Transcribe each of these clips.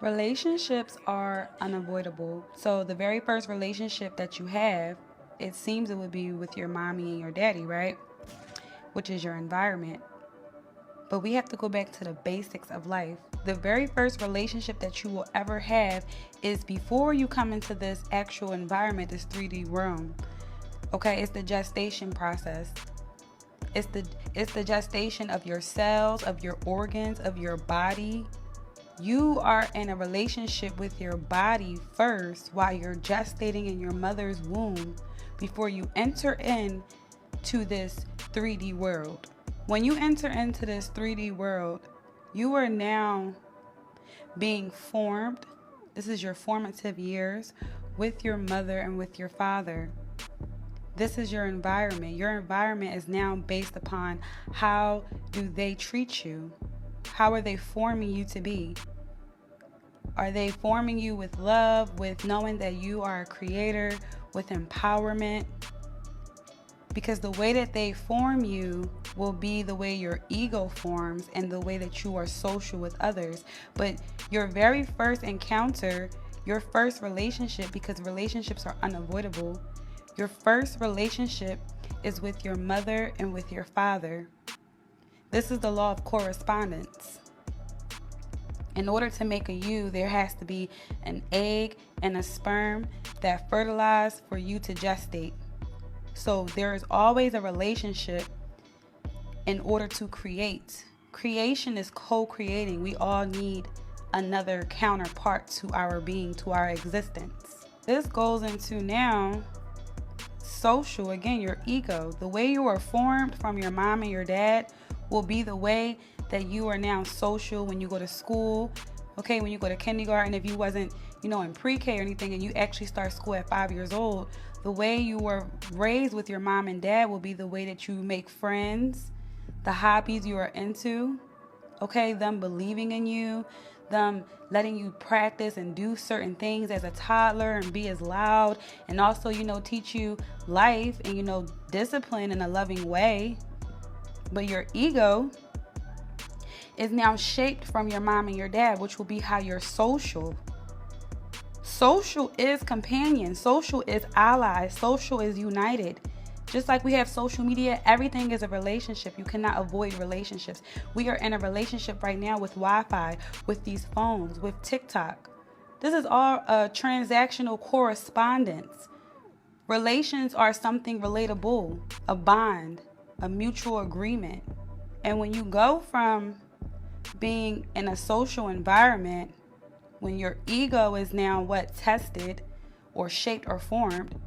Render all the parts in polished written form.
Relationships are unavoidable. So the very first relationship that you have, it seems it would be with your mommy and your daddy, right? Which is your environment. But we have to go back to the basics of life. The very first relationship that you will ever have is before you come into this actual environment, this 3D room. Okay, it's the gestation process. It's the gestation of your cells, of your organs, of your body. You are in a relationship with your body first while you're gestating in your mother's womb before you enter in to this 3D world. When you enter into this 3D world, you are now being formed. This is your formative years with your mother and with your father. This is your environment. Your environment is now based upon how do they treat you? How are they forming you to be? Are they forming you with love, with knowing that you are a creator, with empowerment? Because the way that they form you will be the way your ego forms and the way that you are social with others. But your very first encounter, your first relationship, because relationships are unavoidable, your first relationship is with your mother and with your father. This is the law of correspondence. In order to make a you, there has to be an egg and a sperm that fertilize for you to gestate. So there is always a relationship in order to create. Creation is co-creating. We all need another counterpart to our being, to our existence. This goes into now social, again, your ego. The way you are formed from your mom and your dad will be the way that you are now social when you go to school. Okay, when you go to kindergarten, if you wasn't, in pre-K or anything, and you actually start school at 5 years old, the way you were raised with your mom and dad will be the way that you make friends, the hobbies you are into, okay, them believing in you, them letting you practice and do certain things as a toddler and be as loud, and also, teach you life and, discipline in a loving way. But your ego is now shaped from your mom and your dad, which will be how you're social. Social is companion. Social is allies. Social is united. Just like we have social media, everything is a relationship. You cannot avoid relationships. We are in a relationship right now with Wi-Fi, with these phones, with TikTok. This is all a transactional correspondence. Relations are something relatable, a bond, a mutual agreement. And when you go from being in a social environment, when your ego is now tested or shaped or formed,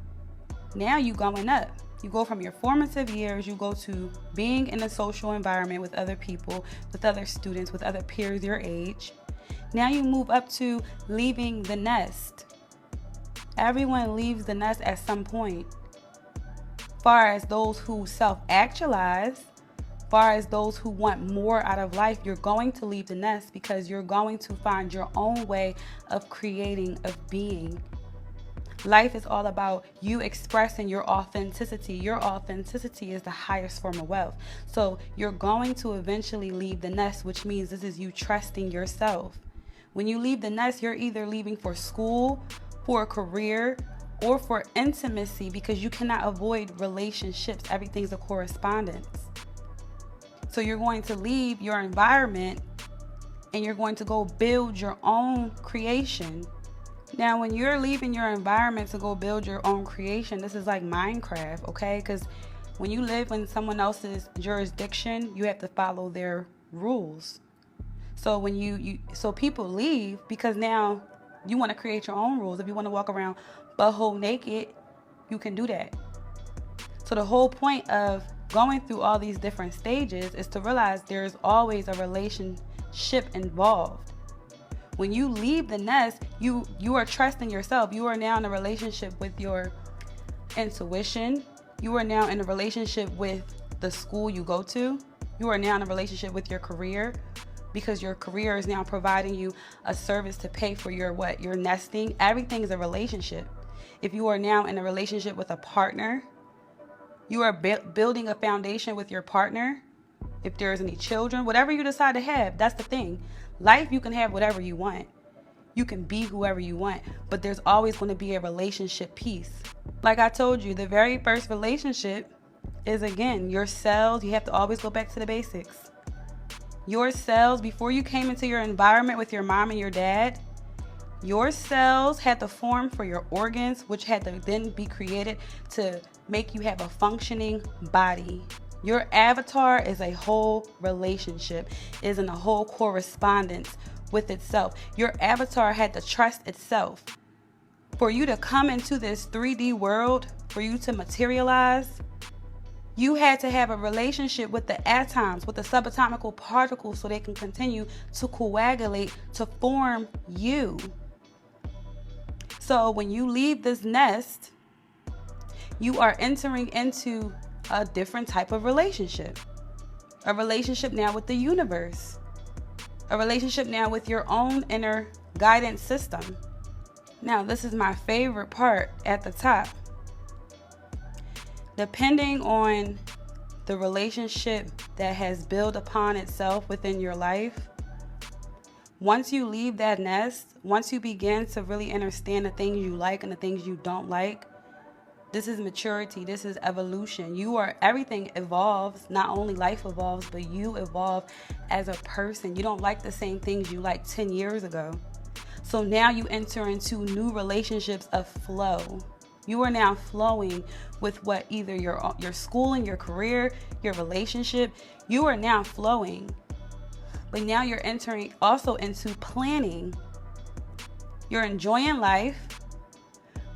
now you going up. You go from your formative years, you go to being in a social environment with other people, with other students, with other peers your age. Now you move up to leaving the nest. Everyone leaves the nest at some point. Far as those who self-actualize, far as those who want more out of life, you're going to leave the nest because you're going to find your own way of creating, of being. Life is all about you expressing your authenticity. Your authenticity is the highest form of wealth. So you're going to eventually leave the nest, which means this is you trusting yourself. When you leave the nest, you're either leaving for school, for a career, or for intimacy, because you cannot avoid relationships. Everything's a correspondence. So you're going to leave your environment and you're going to go build your own creation. Now, when you're leaving your environment to go build your own creation, this is like Minecraft, okay? Because when you live in someone else's jurisdiction, you have to follow their rules. So when so people leave because now you want to create your own rules. If you want to walk around butthole naked, you can do that. So the whole point of going through all these different stages is to realize there's always a relationship involved. When you leave the nest, you are trusting yourself. You are now in a relationship with your intuition. You are now in a relationship with the school you go to. You are now in a relationship with your career, because your career is now providing you a service to pay for your nesting. Everything is a relationship. If you are now in a relationship with a partner, you are building a foundation with your partner. If there's any children, whatever you decide to have, that's the thing. Life, you can have whatever you want. You can be whoever you want, but there's always going to be a relationship piece. Like I told you, the very first relationship is, again, your cells. You have to always go back to the basics. Your cells, before you came into your environment with your mom and your dad, your cells had to form for your organs, which had to then be created to make you have a functioning body. Your avatar is a whole relationship, is in a whole correspondence with itself. Your avatar had to trust itself. For you to come into this 3D world, for you to materialize, you had to have a relationship with the atoms, with the subatomic particles, so they can continue to coagulate to form you. So when you leave this nest, you are entering into a different type of relationship. A relationship now with the universe. A relationship now with your own inner guidance system. Now, this is my favorite part at the top. Depending on the relationship that has built upon itself within your life, once you leave that nest, once you begin to really understand the things you like and the things you don't like, this is maturity. This is evolution. Everything evolves. Not only life evolves, but you evolve as a person. You don't like the same things you liked 10 years ago. So now you enter into new relationships of flow. You are now flowing with what either your schooling, your career, your relationship, you are now flowing. But now you're entering also into planning. You're enjoying life.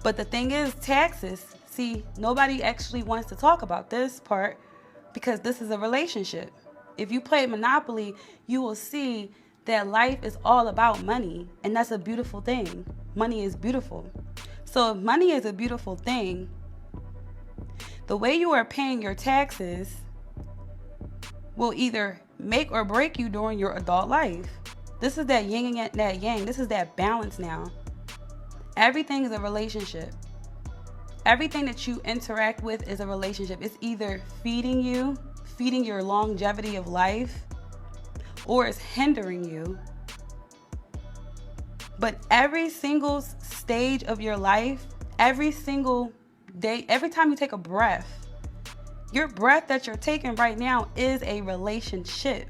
But the thing is, taxes. See, nobody actually wants to talk about this part because this is a relationship. If you play Monopoly, you will see that life is all about money. And that's a beautiful thing. Money is beautiful. So if money is a beautiful thing, the way you are paying your taxes will either make or break you during your adult life. This is that yin and that yang. This is that balance now. Everything is a relationship. Everything that you interact with is a relationship. It's either feeding your longevity of life, or it's hindering you. But every single stage of your life, every single day, every time you take a breath, your breath that you're taking right now is a relationship.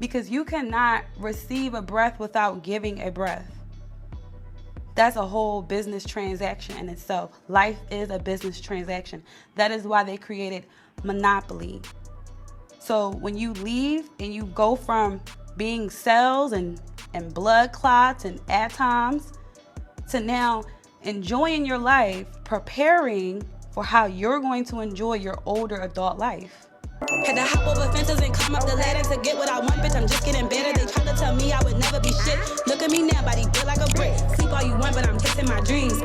Because you cannot receive a breath without giving a breath. That's a whole business transaction in itself. Life is a business transaction. That is why they created Monopoly. So when you leave and you go from being cells and blood clots and atoms to now enjoying your life, preparing for how you're going to enjoy your older adult life. Had to hop over fences and climb up the ladder to get what I want, bitch, I'm just getting better. They tried to tell me I would never be shit. Look at me now, body built like a brick. Sleep all you want, but I'm chasing my dreams.